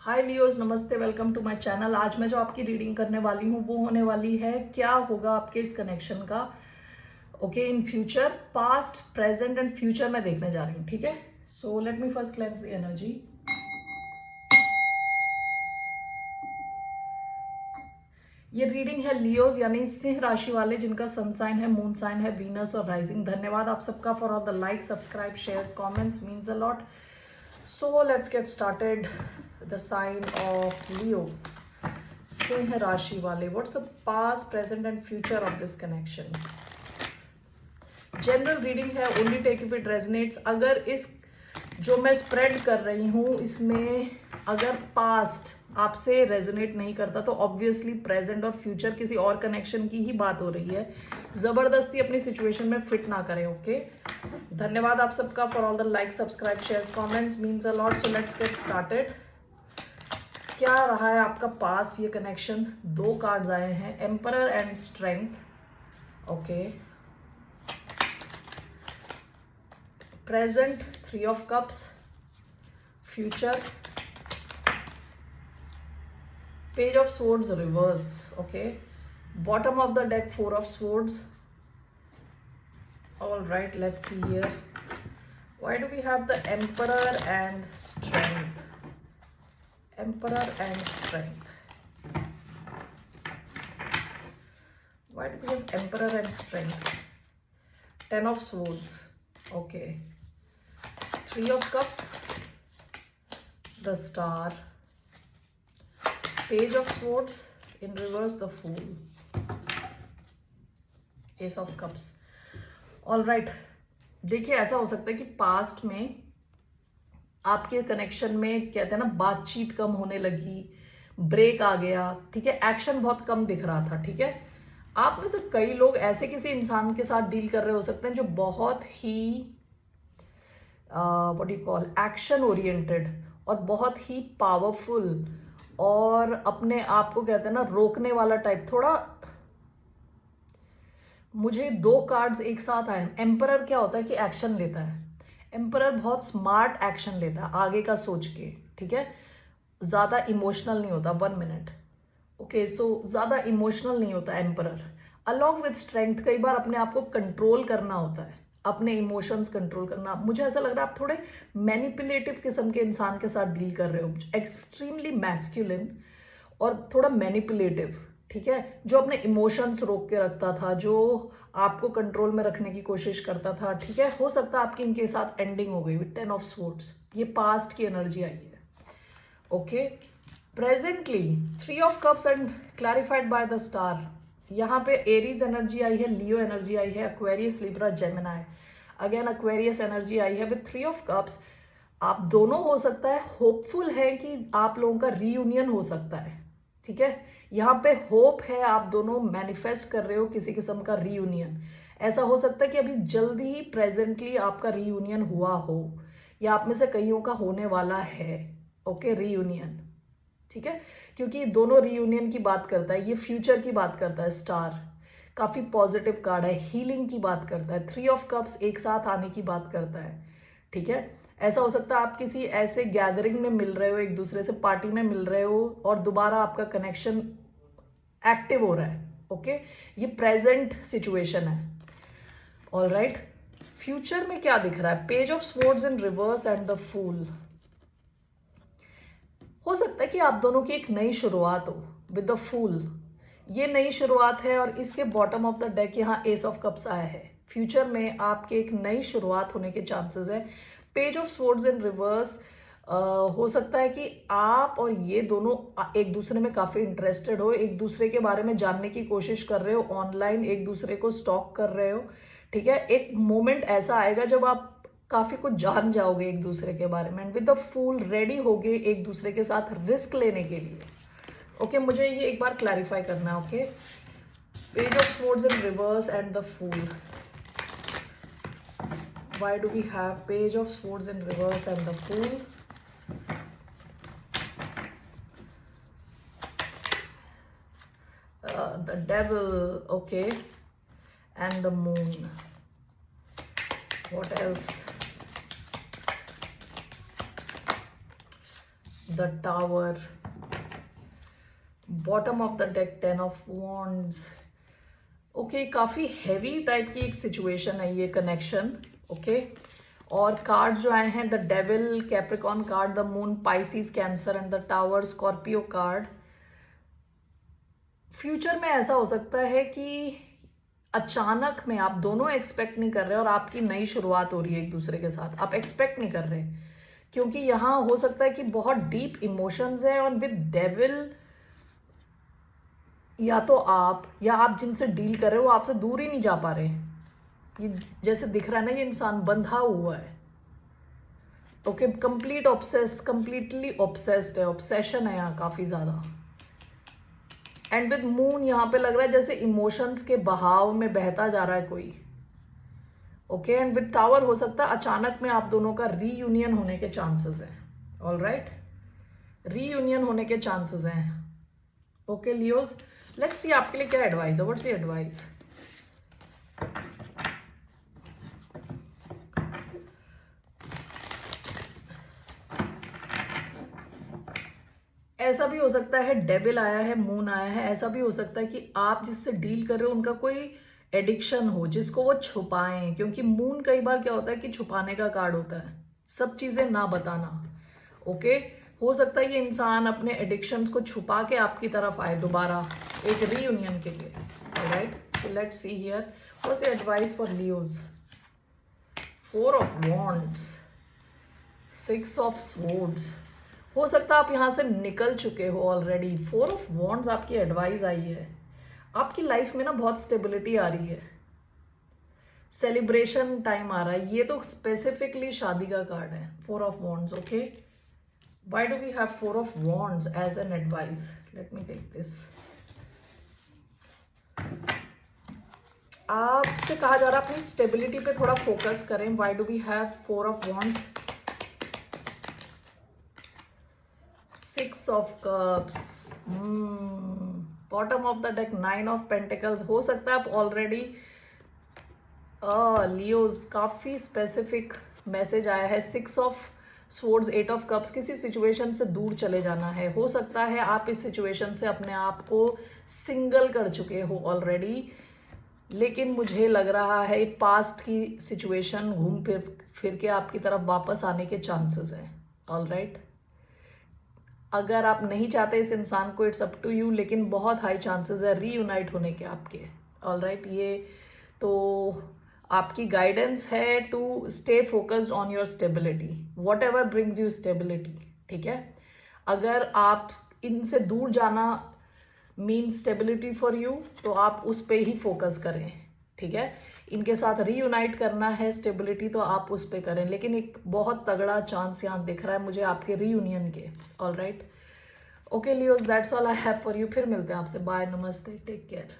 हाय Leos, नमस्ते, welcome to my channel. आज मैं जो आपकी रीडिंग करने वाली हूँ वो होने वाली है क्या होगा आपके इस कनेक्शन का okay in future. Past, present and future मैं देखने जा रही हूँ, ठीक है। So let me first cleanse the energy. ये रीडिंग है लियोज यानी सिंह राशि वाले जिनका सन साइन है, मून साइन है, वीनस और राइजिंग। धन्यवाद आप सबका for all the like, subscribe, shares, comments, means a lot. So let's get started. The sign of Leo, सिंह राशि वाले, what's the past, present and future of this connection. General reading है, only take if it resonates. अगर इस जो मैं spread कर रही हूं इसमें अगर पास्ट आपसे रेजोनेट नहीं करता तो ऑब्वियसली प्रेजेंट और फ्यूचर किसी और कनेक्शन की ही बात हो रही है। जबरदस्ती अपनी सिचुएशन में फिट ना करें, ओके। धन्यवाद आप सबका for all the like, subscribe, shares, comments, means a lot. So let's get started. क्या रहा है आपका पास ये कनेक्शन? दो कार्ड्स आए हैं, emperor and strength, okay. Present, three of cups, future, page of swords reverse, okay. Bottom of the deck, four of swords. All right, let's see here. Why do we have the emperor and strength? Emperor and strength. Why do we have emperor and strength? Ten of swords, okay. Three of cups, the star, page of swords, in reverse the fool, ace of cups. All right, देखिए ऐसा हो सकता है कि past में आपके connection में कहते हैं ना बातचीत कम होने लगी, ब्रेक आ गया, ठीक है। एक्शन बहुत कम दिख रहा था, ठीक है। आप में से कई लोग ऐसे किसी इंसान के साथ डील कर रहे हो सकते हैं जो बहुत ही what do you call action oriented और बहुत ही पावरफुल और अपने आप को कहते हैं ना रोकने वाला टाइप। थोड़ा मुझे दो कार्ड्स एक साथ आए। एम्परर क्या होता है कि एक्शन लेता है। एम्परर बहुत स्मार्ट एक्शन लेता है आगे का सोच के, ठीक है। ज्यादा इमोशनल नहीं होता। 1 मिनट, ओके। सो ज्यादा इमोशनल नहीं होता एम्परर। अलॉन्ग विद स्ट्रेंथ कई बार अपने आप को कंट्रोल करना होता है, अपने इमोशंस कंट्रोल करना। मुझे ऐसा लग रहा है आप थोड़े मैनिपुलेटिव किस्म के इंसान के साथ डील कर रहे हो, एक्सट्रीमली मैस्कुलिन और थोड़ा मैनिपुलेटिव, ठीक है। जो अपने इमोशंस रोक के रखता था, जो आपको कंट्रोल में रखने की कोशिश करता था, ठीक है। हो सकता है आपकी इनके साथ एंडिंग हो गई विद 10 ऑफ स्वॉर्ड्स। ये पास्ट की एनर्जी आई है, okay. Presently three of cups and clarified by the star. यहाँ पे एरीज एनर्जी आई है, लियो एनर्जी आई है, Aquarius, Libra, Gemini. Again Aquarius energy आई है विद थ्री ऑफ कप्स। आप दोनों हो सकता है होपफुल है कि आप लोगों का रीयूनियन हो सकता है, ठीक है। यहाँ पे होप है, आप दोनों मैनिफेस्ट कर रहे हो किसी किस्म का रीयूनियन। ऐसा हो सकता है कि अभी जल्दी ही प्रेजेंटली आपका रीयूनियन हुआ हो या आप में से कईयों का होने वाला है, ओके, रीयूनियन, ठीक है। क्योंकि दोनों रीयूनियन की बात करता है, ये फ्यूचर की बात करता है। स्टार काफी पॉजिटिव कार्ड है, हीलिंग की बात करता है। थ्री ऑफ कप्स एक साथ आने की बात करता है, ठीक है। ऐसा हो सकता है आप किसी ऐसे गैदरिंग में मिल रहे हो, एक दूसरे से पार्टी में मिल रहे हो और दोबारा आपका कनेक्शन एक्टिव हो रहा है, ओके। ये प्रेजेंट सिचुएशन है, ऑल राइट। फ्यूचर में क्या दिख रहा है? Page of swords in reverse and the fool. हो सकता है कि आप दोनों की एक नई शुरुआत हो विद द फूल। ये नई शुरुआत है और इसके बॉटम ऑफ द डेक यहाँ एस ऑफ कप्स आया है। फ्यूचर में आपके एक नई शुरुआत होने के चांसेस है। Page of swords in reverse, हो सकता है कि आप और ये दोनों एक दूसरे में काफी इंटरेस्टेड हो, एक दूसरे के बारे में जानने की कोशिश कर रहे हो, ऑनलाइन एक दूसरे को स्टॉक कर रहे हो, ठीक है। एक मोमेंट ऐसा आएगा जब आप काफी कुछ जान जाओगे एक दूसरे के बारे में, विद द फूल रेडी होगे एक दूसरे के साथ रिस्क लेने के लिए, ओके। मुझे ये एक बार क्लैरिफाई करना है, okay. Page of swords in reverse and the fool. Why do we have page of swords in reverse and the fool? The devil, okay, and the moon. What else? The tower, bottom of the deck 10 of wands. Okay, काफ़ी heavy type की एक situation है ये connection. Okay, और card जो आए हैं, the devil, Capricorn card, the moon, Pisces, cancer and the tower, Scorpio card. Future में ऐसा हो सकता है कि अचानक में आप दोनों एक्सपेक्ट नहीं कर रहे और आपकी नई शुरुआत हो रही है एक दूसरे के साथ, आप एक्सपेक्ट नहीं कर रहे, क्योंकि यहाँ हो सकता है कि बहुत डीप इमोशंस है। और विद डेविल, या तो आप या आप जिनसे डील कर रहे हो वो आपसे दूर ही नहीं जा पा रहे। ये जैसे दिख रहा है ना, ये इंसान बंधा हुआ है। Okay, complete obsess, completely obsessed है, ऑब्सेशन है यहाँ काफी ज्यादा। एंड विद मून यहाँ पे लग रहा है जैसे इमोशंस के बहाव में बहता जा रहा है कोई। ओके, एंड विद टावर हो सकता है अचानक में आप दोनों का रीयूनियन होने के चांसेस हैं। ऑलराइट, रीयूनियन होने के चांसेस हैं। ओके लियोज, लेट्स सी आपके लिए क्या एडवाइस है। What's the advice? ऐसा भी हो सकता है डेविल आया है, मून आया है। ऐसा भी हो सकता है कि आप जिससे डील कर रहे हो उनका कोई एडिक्शन हो जिसको वो छुपाएं, क्योंकि मून कई बार क्या होता है कि छुपाने का कार्ड होता है, सब चीजें ना बताना। ओके, हो सकता है ये इंसान अपने एडिक्शंस को छुपा के आपकी तरफ आए दोबारा एक रीयूनियन के लिए। Alright, so let's see here what's the advice for Leos. 4 of wands, 6 of swords. हो सकता है आप यहां से निकल चुके हो ऑलरेडी। 4 ऑफ वॉन्ड्स आपकी एडवाइस आई है। आपकी लाइफ में ना बहुत स्टेबिलिटी आ रही है, सेलिब्रेशन टाइम आ रहा है। ये तो स्पेसिफिकली शादी का कार्ड है, 4 of wands. Okay, why do we have 4 of wands as an advice? Let me take this. आपसे कहा जा रहा है अपनी स्टेबिलिटी पे थोड़ा फोकस करें। Why do we have 4 of wands? 6 of cups, bottom of the deck 9 of pentacles. हो सकता है आप ऑलरेडी लियो, काफी स्पेसिफिक मैसेज आया है। 6 ऑफ स्वॉर्ड्स, 8 ऑफ कप्स, किसी सिचुएशन से दूर चले जाना है। हो सकता है आप इस सिचुएशन से अपने आप को सिंगल कर चुके हो ऑलरेडी, लेकिन मुझे लग रहा है पास्ट की सिचुएशन घूम फिर के आपकी तरफ वापस आने के चांसेस हैं। ऑलराइट, अगर आप नहीं चाहते इस इंसान को, इट्स अप टू यू, लेकिन बहुत हाई चांसेस है रीयूनाइट होने के आपके। ऑलराइट, ये तो आपकी गाइडेंस है to stay focused on your stability, whatever brings you stability. ठीक है, अगर आप इनसे दूर जाना मीन स्टेबिलिटी फॉर यू, तो आप उस पे ही फोकस करें। ठीक है, इनके साथ रीयूनाइट करना है स्टेबिलिटी, तो आप उस पे करें। लेकिन एक बहुत तगड़ा चांस यहाँ दिख रहा है मुझे आपके रीयूनियन के। Alright, okay Leos, that's all I have for you. फिर मिलते हैं आपसे। बाय, नमस्ते, टेक केयर।